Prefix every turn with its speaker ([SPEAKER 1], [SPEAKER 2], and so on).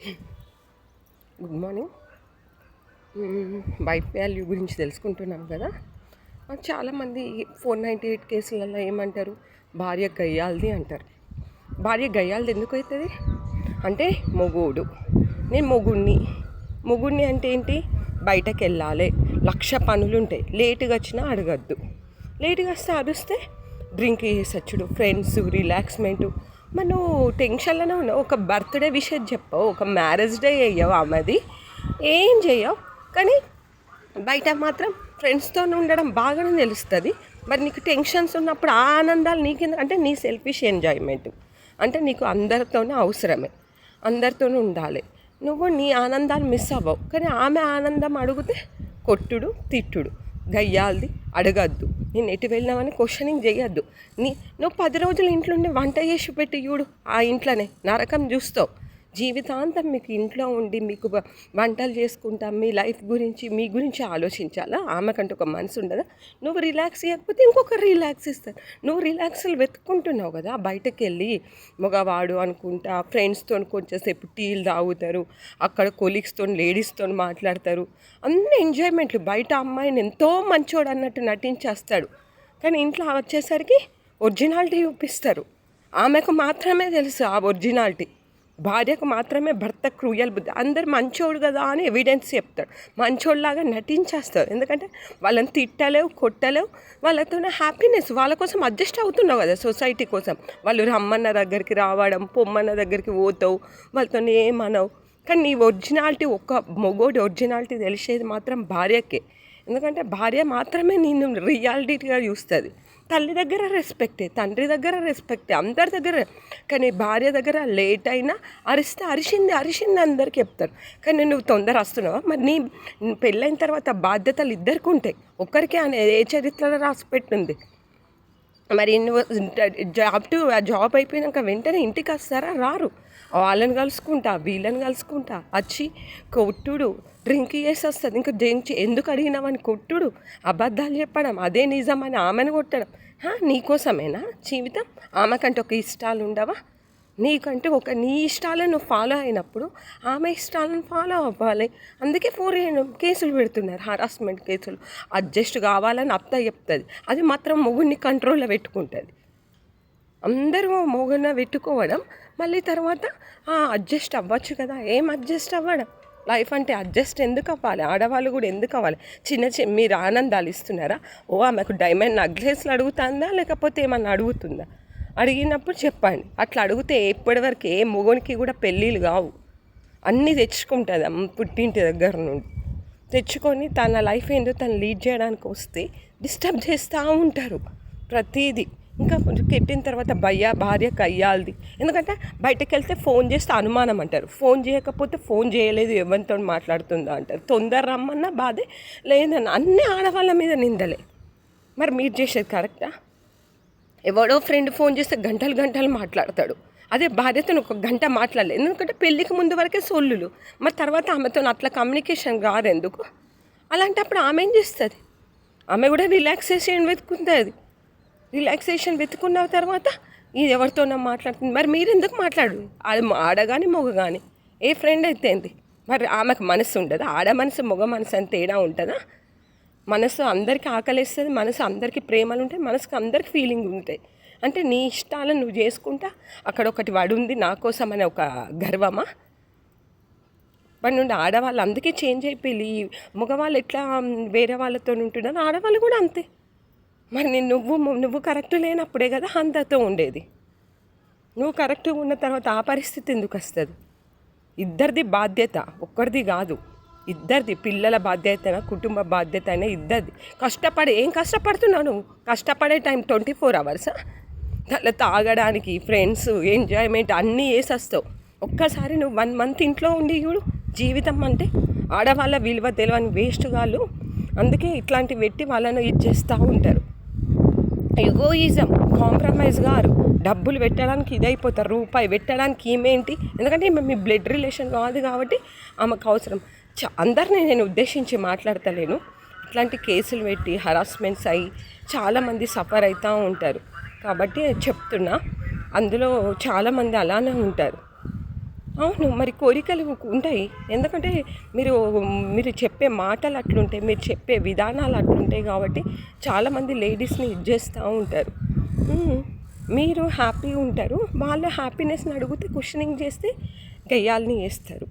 [SPEAKER 1] Good morning. Wife value గురించి తెలుసుకుంటున్నాం కదా. చాలామంది 498 కేసులలో ఏమంటారు, భార్య గయ్యాలది అంటారు. భార్య గయ్యాలది ఎందుకు అవుతుంది అంటే, మొగోడు, నేను మొగుడిని అంటే ఏంటి, బయటకు వెళ్ళాలి, 1,00,000 పనులు ఉంటాయి, లేటుగా వచ్చినా అడగద్దు, లేటుగా వస్తే అరుస్తే డ్రింక్ చేసొచ్చుడు, ఫ్రెండ్స్, రిలాక్స్మెంటు. మనం టెన్షన్లోనే ఉన్నావు. ఒక బర్త్డే విషయం చెప్పవు, ఒక మ్యారేజ్ డే చెయ్యవు, ఆమెది ఏం చెయ్యవు, కానీ బయట మాత్రం ఫ్రెండ్స్తో ఉండడం బాగానే తెలుస్తుంది. మరి నీకు టెన్షన్స్ ఉన్నప్పుడు ఆ ఆనందాలు నీకు అంటే నీ సెల్ఫిష్ ఎంజాయ్మెంట్, అంటే నీకు అందరితోనే అవసరమే, అందరితోనే ఉండాలి. నువ్వు నీ ఆనందాలు మిస్ అవ్వవు, కానీ ఆమె ఆనందం అడిగితే కొట్టుడు, తిట్టుడు, గయ్యాలది, అడగద్దు, నేను ఎటు వెళ్ళినామని క్వశ్చనింగ్ చేయొద్దు. నువ్వు 10 రోజులు ఇంట్లో ఉండి వంట చేసి పెట్టి చూడు, ఆ ఇంట్లోనే నరకం చూస్తావు. జీవితాంతం మీకు ఇంట్లో ఉండి మీకు వంటలు చేసుకుంటా మీ లైఫ్ గురించి మీ గురించి ఆలోచించాలా? ఆమెకంటే ఒక మనసు ఉండదా? నువ్వు రిలాక్స్ చేయకపోతే ఇంకొకరు రిలాక్స్ ఇస్తారు. నువ్వు రిలాక్స్లు వెతుక్కుంటున్నావు కదా, బయటకు వెళ్ళి మగవాడు అనుకుంటా ఫ్రెండ్స్తో కొంచెంసేపు టీలు తాగుతారు, అక్కడ కొలీగ్స్తో లేడీస్తో మాట్లాడతారు, అన్ని ఎంజాయ్మెంట్లు. బయట అమ్మాయిని ఎంతో మంచోడు అన్నట్టు నటించేస్తాడు, కానీ ఇంట్లో వచ్చేసరికి ఒరిజినాలిటీ చూపిస్తారు. ఆమెకు మాత్రమే తెలుసు ఆ ఒరిజినాలిటీ, భార్యకు మాత్రమే భర్త క్రూయల్ బుద్ధి. అందరు మంచోడు కదా అని ఎవిడెన్స్ చెప్తాడు, మంచోళ్ళలాగా నటించేస్తారు. ఎందుకంటే వాళ్ళని తిట్టలేవు, కొట్టలేవు, వాళ్ళతోనే హ్యాపీనెస్, వాళ్ళ కోసం అడ్జస్ట్ అవుతున్నావు కదా సొసైటీ కోసం. వాళ్ళు రమ్మన్న దగ్గరికి రావడం, పొమ్మన్న దగ్గరికి పోతావు, వాళ్ళతో ఏమనవు. కానీ నీ ఒరిజినాలిటీ, ఒక్క మొగోడి ఒరిజినాలిటీ తెలిసేది మాత్రం భార్యకే. ఎందుకంటే భార్య మాత్రమే నేను రియాలిటీగా చూస్తుంది. తల్లి దగ్గర రెస్పెక్టే, తండ్రి దగ్గర రెస్పెక్టే, అందరి దగ్గర. కానీ భార్య దగ్గర లేట్ అయినా అరిస్తే అరిసింది అందరికి చెప్తారు. కానీ నువ్వు తొందర వస్తున్నావా? మరి నీ పెళ్ళైన తర్వాత బాధ్యతలు ఇద్దరికి ఉంటాయి, ఒక్కరికి అనే ఏ చరిత్రలో రాసిపెట్టింది. మరి నువ్వు జాబ్ అయిపోయినాక వెంటనే ఇంటికి వస్తారా? రారు. వాళ్ళని కలుసుకుంటా, వీళ్ళని కలుసుకుంటా, వచ్చి కొట్టుడు, డ్రింక్ చేసి వస్తుంది. ఇంకా డ్రింక్ ఎందుకు అడిగినామని కొట్టుడు, అబద్ధాలు చెప్పడం, అదే నిజమని ఆమెను కొట్టడం. నీకోసమేనా జీవితం? ఆమెకంటే ఒక ఇష్టాలు ఉండవా? నీకంటే ఒక నీ ఇష్టాలను నువ్వు ఫాలో అయినప్పుడు ఆమె ఇష్టాలను ఫాలో అవ్వాలి. అందుకే 4 కేసులు పెడుతున్నారు, హరాస్మెంట్ కేసులు. అడ్జస్ట్ కావాలని అత్త చెప్తుంది, అది మాత్రం మొగుడిని కంట్రోల్లో పెట్టుకుంటుంది. అందరూ మొగుడిని పెట్టుకోవడం, మళ్ళీ తర్వాత అడ్జస్ట్ అవ్వచ్చు కదా. ఏం అడ్జస్ట్ అవ్వడం? లైఫ్ అంటే అడ్జస్ట్ ఎందుకు అవ్వాలి? ఆడవాళ్ళు కూడా ఎందుకు అవ్వాలి? మీరు ఆనందాలు ఇస్తున్నారా? ఆమెకు డైమండ్ నెక్లెస్లు అడుగుతుందా, లేకపోతే ఏమన్నా అడుగుతుందా? అడిగినప్పుడు చెప్పండి. అట్లా అడిగితే ఇప్పటివరకు ఏ మొగునికి కూడా పెళ్ళిళ్ళు కావు. అన్నీ తెచ్చుకుంటుంది పుట్టింటి దగ్గర నుండి, తెచ్చుకొని తన లైఫ్ ఏంటో తను లీడ్ చేయడానికి వస్తే డిస్టర్బ్ చేస్తూ ఉంటారు ప్రతిదీ. ఇంకా కెట్టిన తర్వాత భార్య కయ్యాలది. ఎందుకంటే బయటకు వెళ్తే ఫోన్ చేస్తే అనుమానం అంటారు, ఫోన్ చేయకపోతే ఫోన్ చేయలేదు, ఎవరితో మాట్లాడుతుందా అంటారు, తొందర రమ్మన్నా బాధే, లేదన్నా అన్ని ఆడవాళ్ళ మీద నిందలే. మరి మీరు చేసేది కరెక్టా? ఎవడో ఫ్రెండ్ ఫోన్ చేస్తే గంటలు మాట్లాడతాడు, అదే భార్యతో ఒక గంట మాట్లాడలేదు. ఎందుకంటే పెళ్ళికి ముందు వరకే సొల్లులు, మరి తర్వాత ఆమెతో అట్లా కమ్యూనికేషన్ రాదు ఎందుకు? అలాంటప్పుడు ఆమె ఏం చేస్తుంది? ఆమె కూడా రిలాక్సేషన్ వెతుకుంటుంది. రిలాక్సేషన్ వెతుకున్న తర్వాత ఇది ఎవరితోనో మాట్లాడుతుంది. మరి మీరు ఎందుకు మాట్లాడు? అది ఆడ కానీ మొగ కానీ ఏ ఫ్రెండ్ అయితే ఏంటి? మరి ఆమెకు మనసు ఉండదా? ఆడ మనసు మొగ మనసు అని తేడా ఉంటుందా? మనసు అందరికీ ఆకలిస్తుంది, మనసు అందరికీ ప్రేమలు ఉంటాయి, మనసుకు అందరికి ఫీలింగ్ ఉంటాయి. అంటే నీ ఇష్టాలను నువ్వు చేసుకుంటా అక్కడ ఒకటి వాడు ఉంది నా కోసం అనే ఒక గర్వమా? వాడి నుండి ఆడవాళ్ళు అందుకే చేంజ్ అయిపోయి మగవాళ్ళు ఎట్లా వేరే వాళ్ళతో ఉంటున్నారు, ఆడవాళ్ళు కూడా అంతే. మరి నువ్వు కరెక్ట్ లేనప్పుడే కదా అందరితో ఉండేది. నువ్వు కరెక్ట్గా ఉన్న తర్వాత ఆ పరిస్థితి ఎందుకు వస్తుంది? ఇద్దరిది బాధ్యత, ఒక్కరిది కాదు, ఇద్దరిది. పిల్లల బాధ్యత, కుటుంబ బాధ్యత అయినా ఇద్దరిది. ఏం కష్టపడుతున్నావు నువ్వు? కష్టపడే టైం 24 అవర్సా? అలా తాగడానికి, ఫ్రెండ్స్, ఎంజాయ్మెంట్ అన్నీ వేసేస్తావు. ఒక్కసారి నువ్వు 1 మంత్ ఇంట్లో ఉండి చూడు. జీవితం అంటే ఆడవాళ్ళ విలువ తెలియని వేస్ట్ వాళ్ళు, అందుకే ఇట్లాంటివి పెట్టి వాళ్ళను ఇచ్చేస్తూ ఉంటారు. ఎగోయిజం, కాంప్రమైజ్ గారు, డబ్బులు పెట్టడానికి ఇదైపోతారు, రూపాయి పెట్టడానికి ఈమెంటి? ఎందుకంటే మీ బ్లడ్ రిలేషన్ కాదు కాబట్టి ఆమెకు అవసరం. అందరినీ నేను ఉద్దేశించి మాట్లాడతలేను. ఇట్లాంటి కేసులు పెట్టి హరాస్మెంట్స్ అయ్యి చాలామంది సఫర్ అవుతూ ఉంటారు కాబట్టి చెప్తున్నా. అందులో చాలామంది అలానే ఉంటారు. అవును. మరి కోరికలు ఉంటాయి. ఎందుకంటే మీరు మీరు చెప్పే మాటలు అట్లుంటాయి. మీరు చెప్పే విధానాలు అట్లుంటాయి కాబట్టి చాలామంది లేడీస్‌ని ఇది జేస్తా ఉంటారు. హ్మ్. మీరు హ్యాపీగా ఉంటారు. వాళ్ళ హ్యాపీనెస్‌ని అడిగితే క్వెషనింగ్ చేస్తే గయ్యాల్ని చేస్తారు.